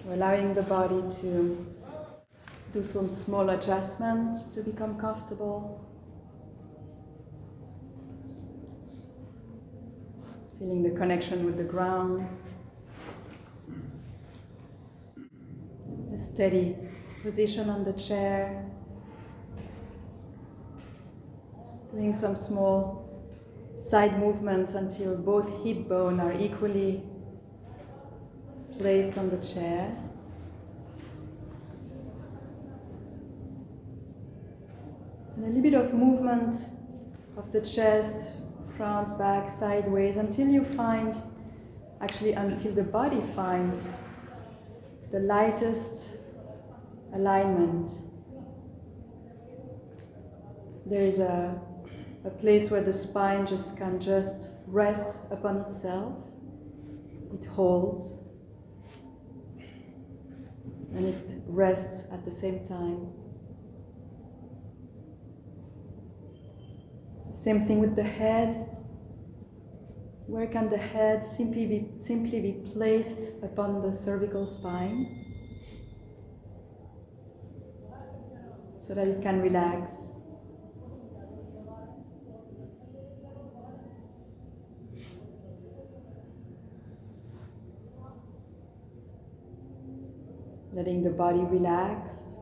Allowing the body to do some small adjustments to become comfortable. Feeling the connection with the ground. A steady position on the chair. Doing some small side movements until both hip bones are equally placed on the chair. And a little bit of movement of the chest, front, back, sideways, until you find, until the body finds the lightest alignment. There is a place where the spine can rest upon itself. It holds and it rests at the same time. Same thing with the head. Where can the head simply be placed upon the cervical spine so that it can relax? Letting the body relax.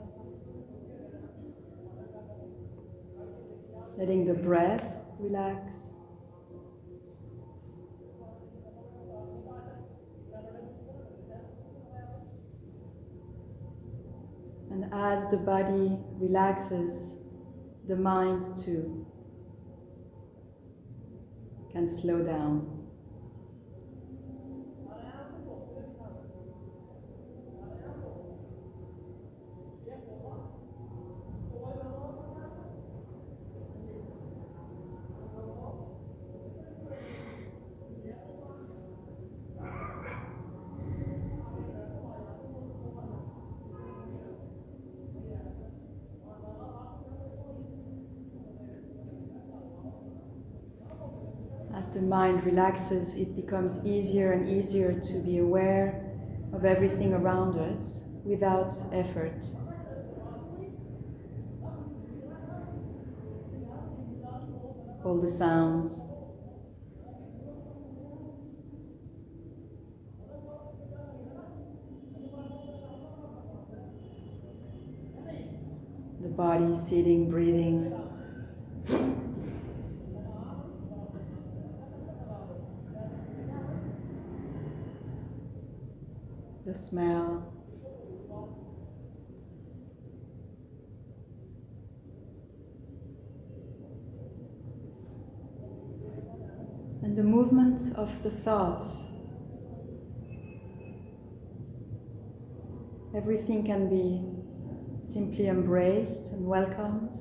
Letting the breath relax. And as the body relaxes, the mind too can slow down. As the mind relaxes, it becomes easier and easier to be aware of everything around us without effort. All the sounds, the body sitting, breathing. The smell. And the movement of the thoughts. Everything can be simply embraced and welcomed.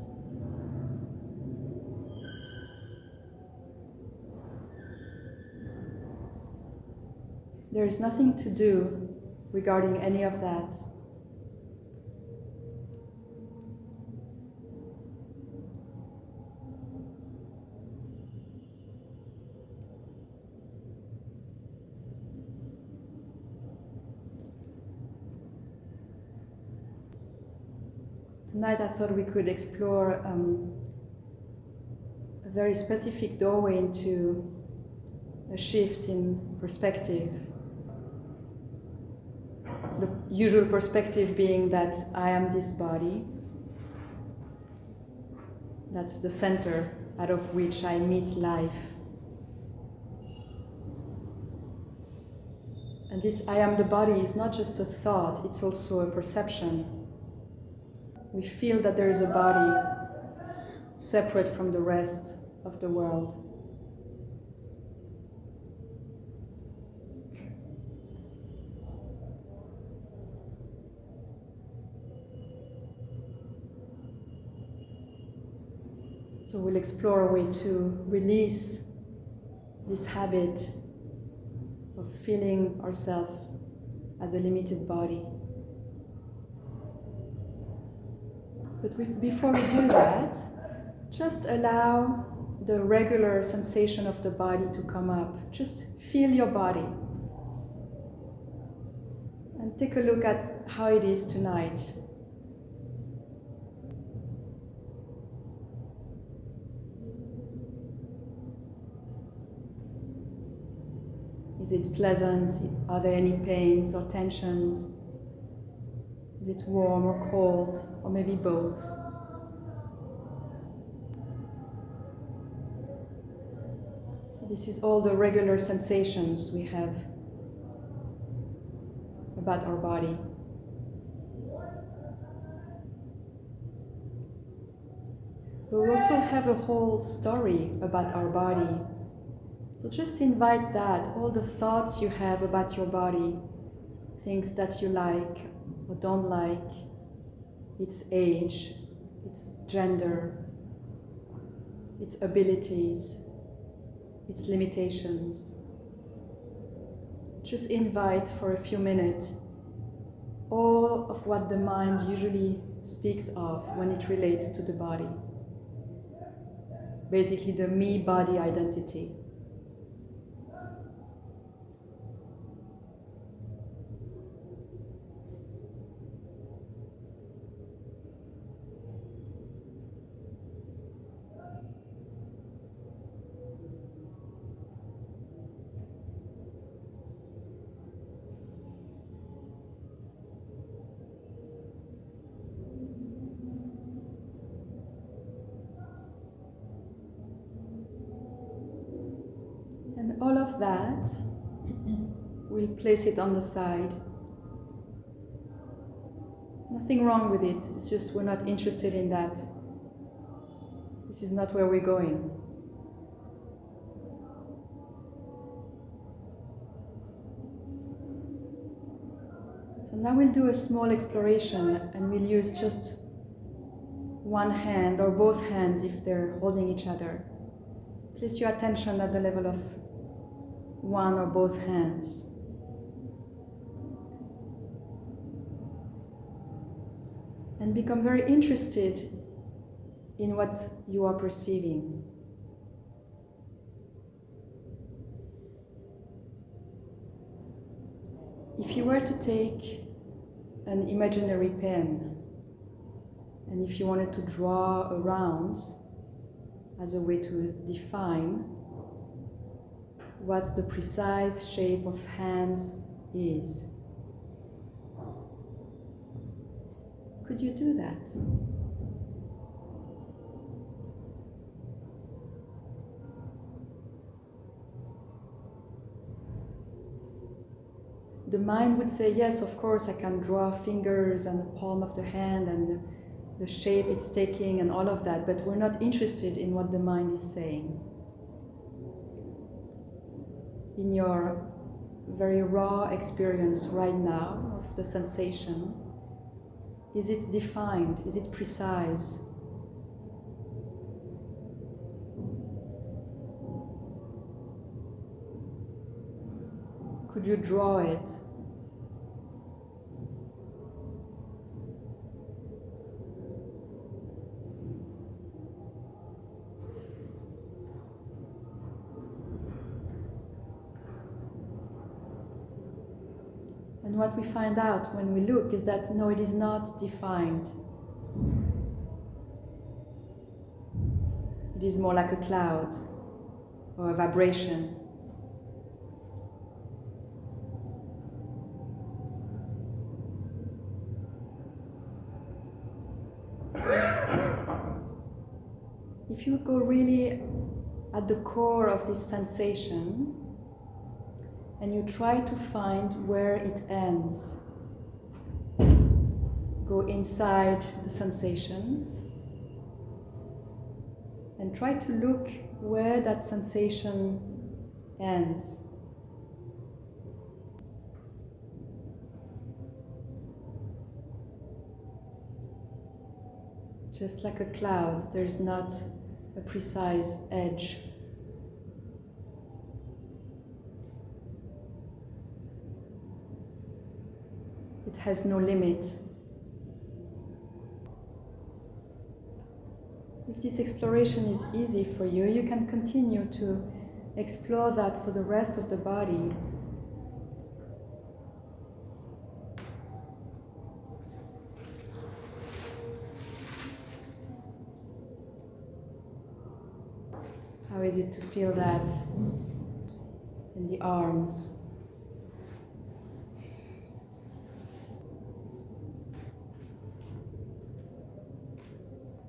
There is nothing to do regarding any of that. Tonight I thought we could explore a very specific doorway into a shift in perspective. The usual perspective being that I am this body. That's the center out of which I meet life. And this I am the body is not just a thought, it's also a perception. We feel that there is a body separate from the rest of the world. So we'll explore a way to release this habit of feeling ourselves as a limited body. But before we do that, just allow the regular sensation of the body to come up. Just feel your body. And And take a look at how it is tonight. Is it pleasant? Are there any pains or tensions? Is it warm or cold, or maybe both? So this is all the regular sensations we have about our body. But we also have a whole story about our body. So just invite that, all the thoughts you have about your body, things that you like or don't like, its age, its gender, its abilities, its limitations. Just invite for a few minutes all of what the mind usually speaks of when it relates to the body. Basically the me-body identity. And all of that, we'll place it on the side. Nothing wrong with it, it's just we're not interested in that. This is not where we're going. So now we'll do a small exploration and we'll use just one hand or both hands if they're holding each other. Place your attention at the level of one or both hands. And become very interested in what you are perceiving. If you were to take an imaginary pen and if you wanted to draw around as a way to define what the precise shape of hands is, could you do that? The mind would say, yes, of course, I can draw fingers and the palm of the hand and the shape it's taking and all of that, but we're not interested in what the mind is saying. In your very raw experience right now of the sensation, is it defined? Is it precise? Could you draw it? And what we find out when we look is that no, it is not defined. It is more like a cloud or a vibration. If you would go really at the core of this sensation and you try to find where it ends, go inside the sensation and try to look where that sensation ends. Just like a cloud, there's not a precise edge. It has no limit. If this exploration is easy for you, you can continue to explore that for the rest of the body. is it to feel that in the arms?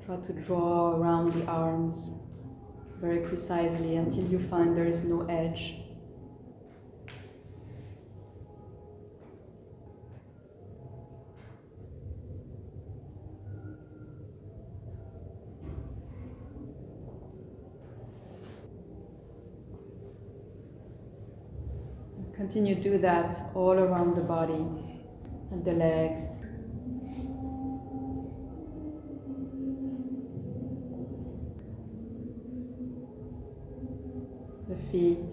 Try to draw around the arms very precisely until you find there is no edge. Continue to do that all around the body and the legs. The feet.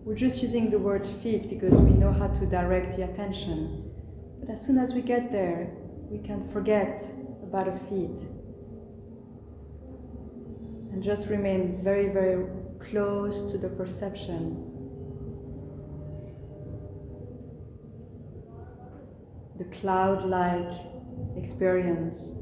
We're just using the word feet because we know how to direct the attention. But as soon as we get there, we can forget about the feet. And just remain very, very close to the perception. The cloud-like experience.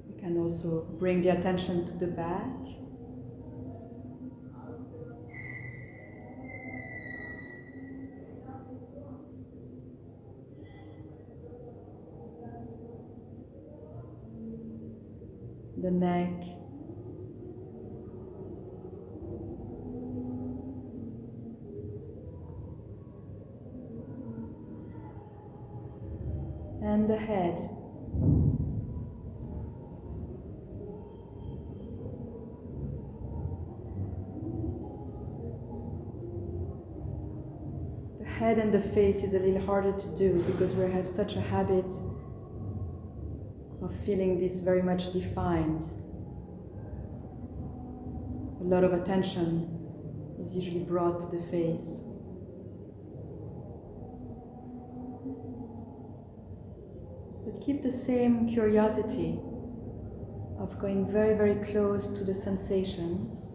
You can also bring the attention to the back. The neck, and the head. The head and the face is a little harder to do because we have such a habit of feeling this very much defined. A lot of attention is usually brought to the face. But keep the same curiosity of going very, very close to the sensations.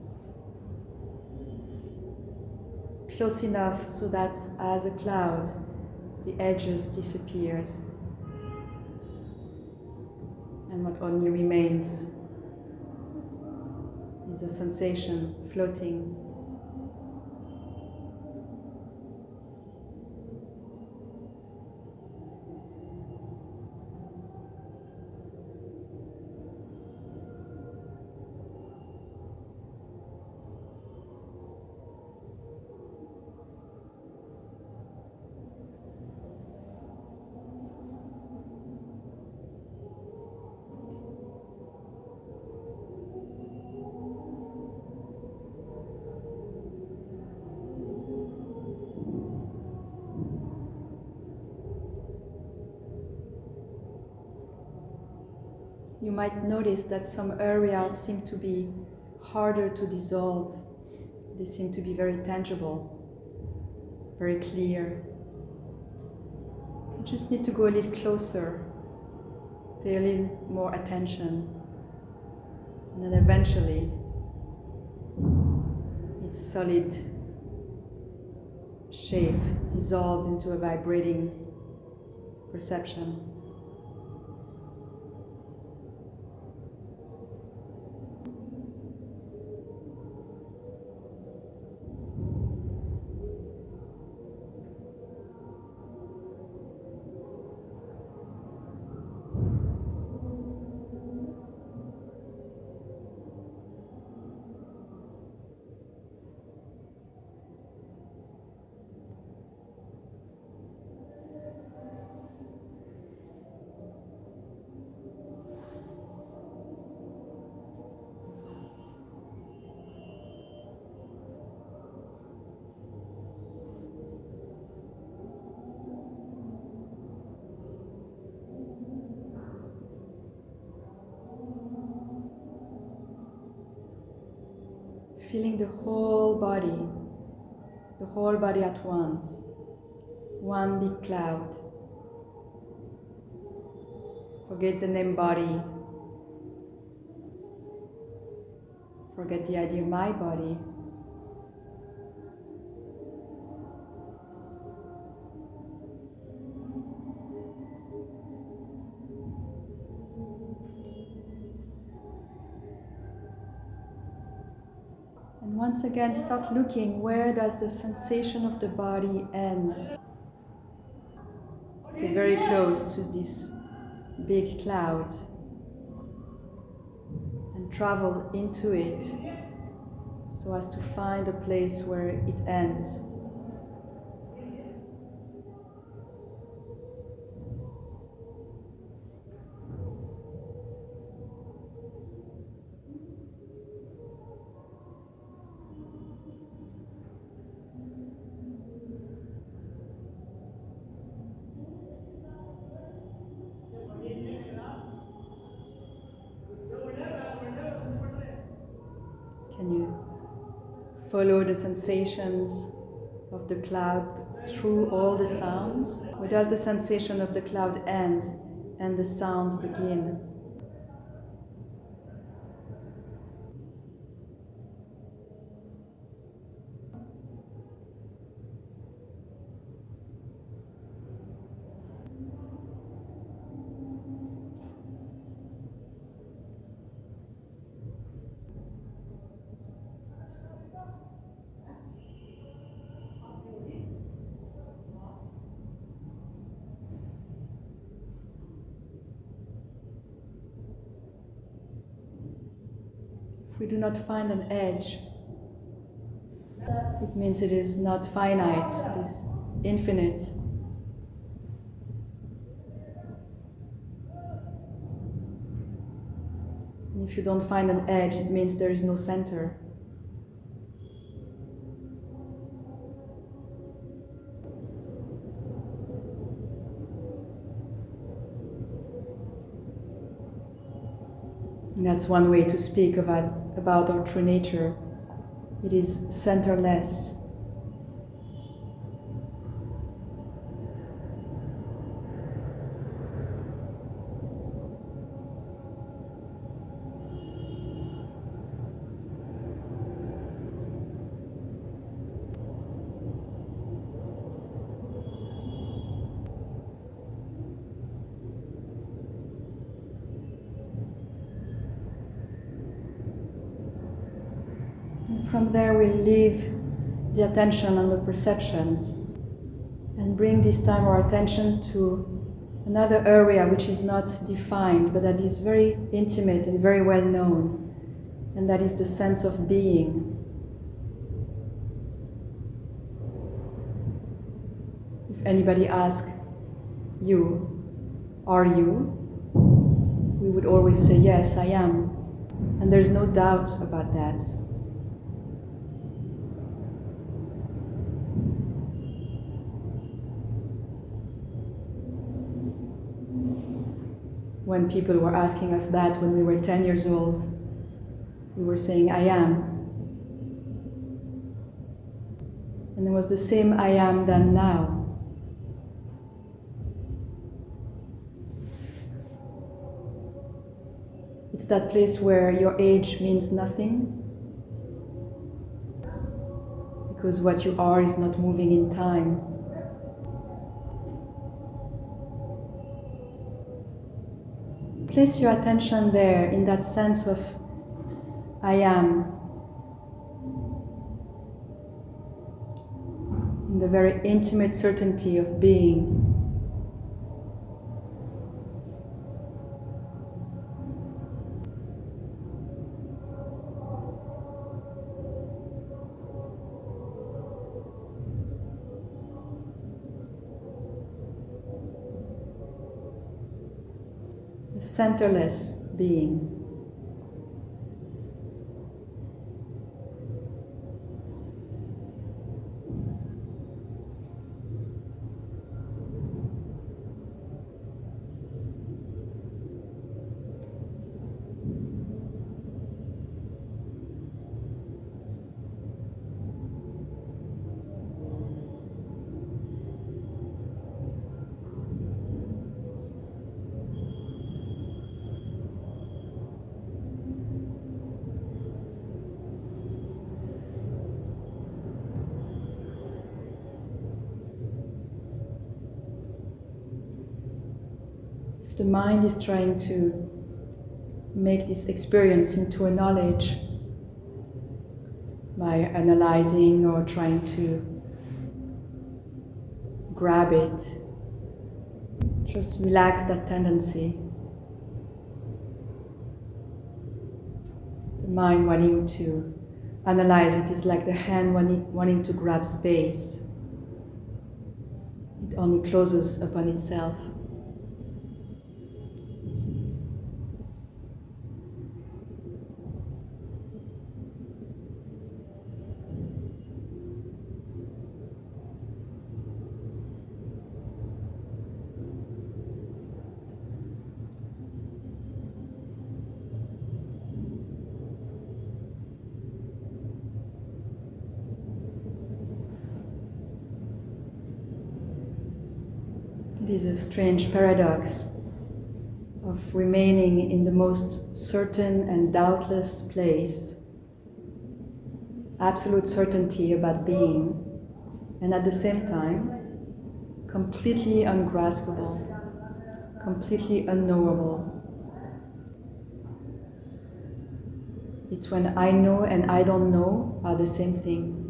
Close enough so that as a cloud, the edges disappear. And what only remains is a sensation floating. You might notice that some areas seem to be harder to dissolve. They seem to be very tangible, very clear. You just need to go a little closer, pay a little more attention, and then eventually its solid shape dissolves into a vibrating perception. Feeling the whole body at once. one big cloud. Forget the name body. Forget the idea of my body. And once again, start looking, where does the sensation of the body end? Stay very close to this big cloud and travel into it so as to find a place where it ends. Can you follow the sensations of the cloud through all the sounds? Where does the sensation of the cloud end and the sounds begin? If we do not find an edge, it means it is not finite, it is infinite. And if you don't find an edge, it means there is no center. And that's one way to speak about our true nature. It is centerless. And from there we'll leave the attention on the perceptions and bring this time our attention to another area which is not defined but that is very intimate and very well known, and that is the sense of being. If anybody asks you, are you? We would always say, yes, I am. And there's no doubt about that. When people were asking us that when we were 10 years old, we were saying, I am. And it was the same I am than now. It's that place where your age means nothing, because what you are is not moving in time. Place your attention there, in that sense of I am, in the very intimate certainty of being. The centerless being. If the mind is trying to make this experience into a knowledge by analyzing or trying to grab it, just relax that tendency. The mind wanting to analyze it is like the hand wanting to grab space. It only closes upon itself. It is a strange paradox of remaining in the most certain and doubtless place, absolute certainty about being, and at the same time, completely ungraspable, completely unknowable. It's when I know and I don't know are the same thing.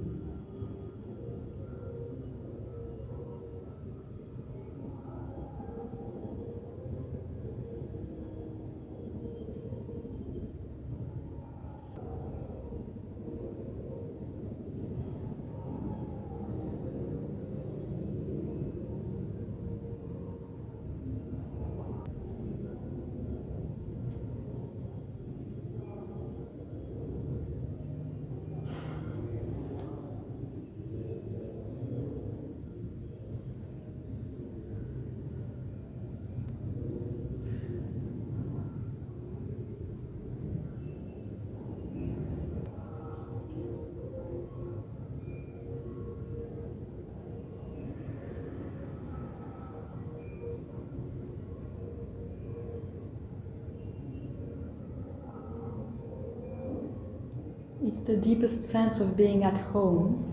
It's the deepest sense of being at home,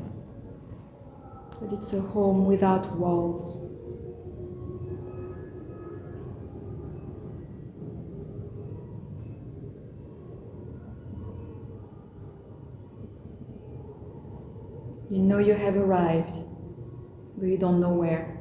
but it's a home without walls. You know you have arrived, but you don't know where.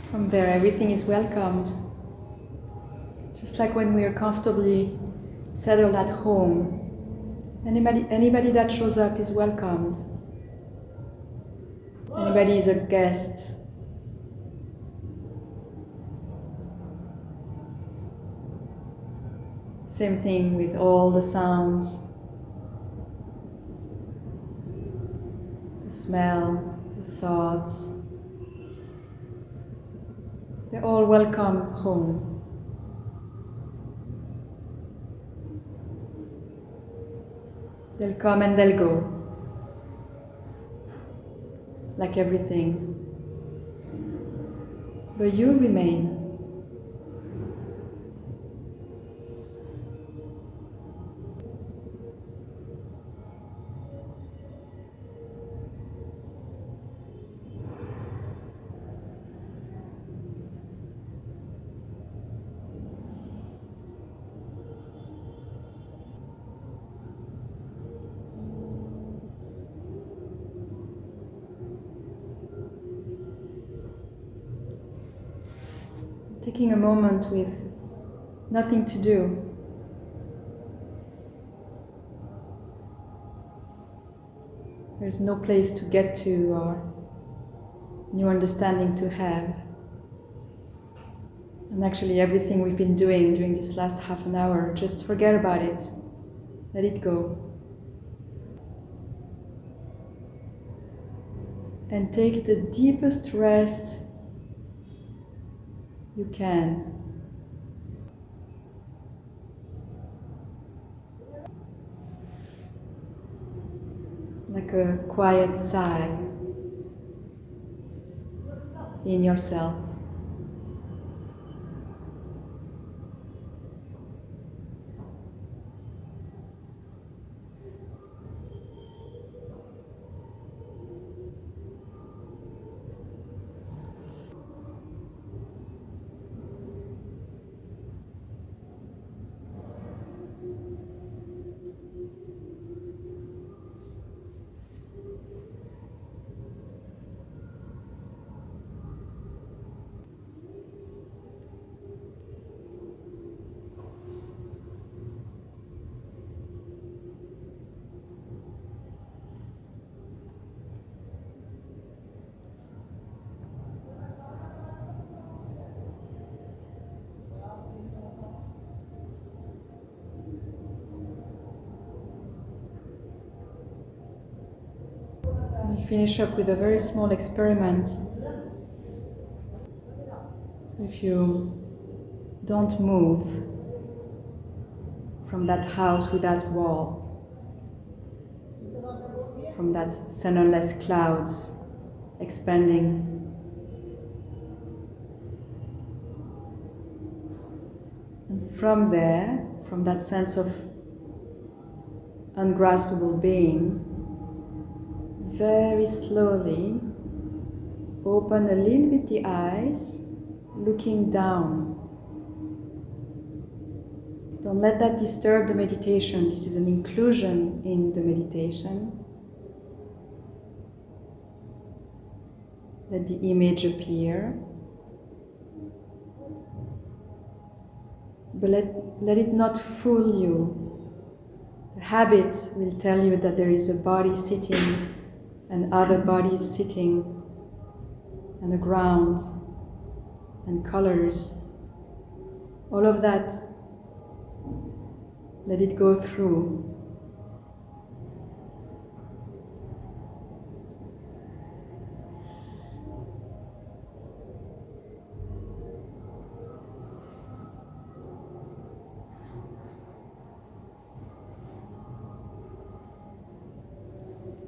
From there, everything is welcomed. Just like when we are comfortably settled at home, anybody that shows up is welcomed. Anybody is a guest. Same thing with all the sounds, the smell, the thoughts. They're all welcome home. They'll come and they'll go, like everything. But you remain. Taking a moment with nothing to do. There's no place to get to or new understanding to have. And actually everything we've been doing during this last half an hour, just forget about it. Let it go. And take the deepest rest you can. Like a quiet sigh in yourself. We finish up with a very small experiment. So if you don't move from that house without walls, from that sunless clouds expanding, and from there, from that sense of ungraspable being, very slowly open a little bit the eyes, looking down. Don't let that disturb the meditation. This is an inclusion in the meditation. Let the image appear. But let it not fool you. The habit will tell you that there is a body sitting and other bodies sitting, and a ground, and colors. All of that, let it go through.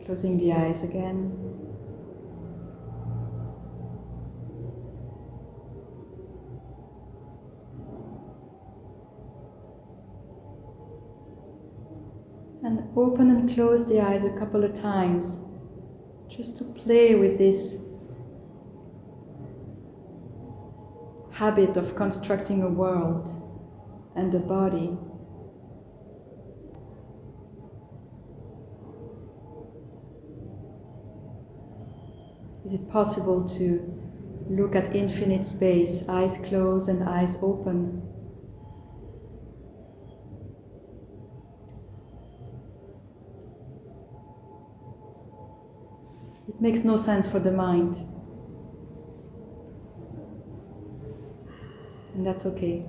Closing the eyes again. And open and close the eyes a couple of times, just to play with this habit of constructing a world and a body. Is it possible to look at infinite space, eyes closed and eyes open? It makes no sense for the mind. And that's okay.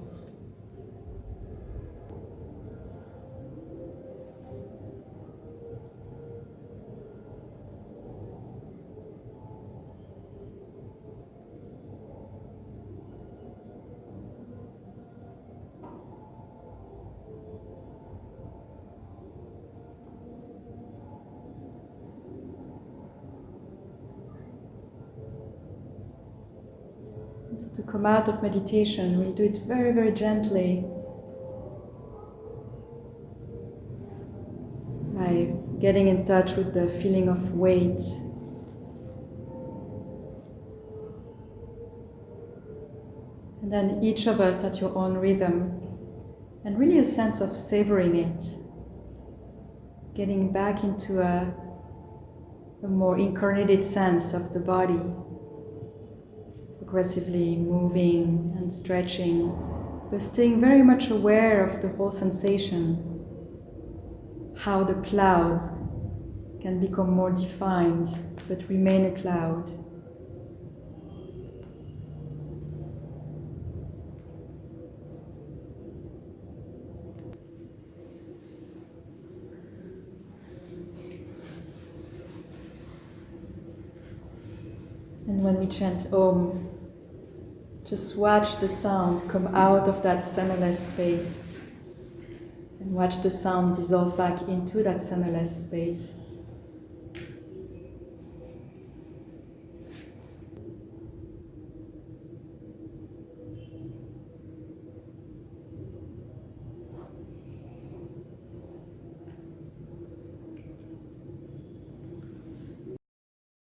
So to come out of meditation, we'll do it very, very gently by getting in touch with the feeling of weight. And then each of us at your own rhythm, and really a sense of savoring it, getting back into a more incarnated sense of the body. Progressively moving and stretching, but staying very much aware of the whole sensation, how the clouds can become more defined but remain a cloud. And when we chant Om, just watch the sound come out of that centerless space and watch the sound dissolve back into that centerless space.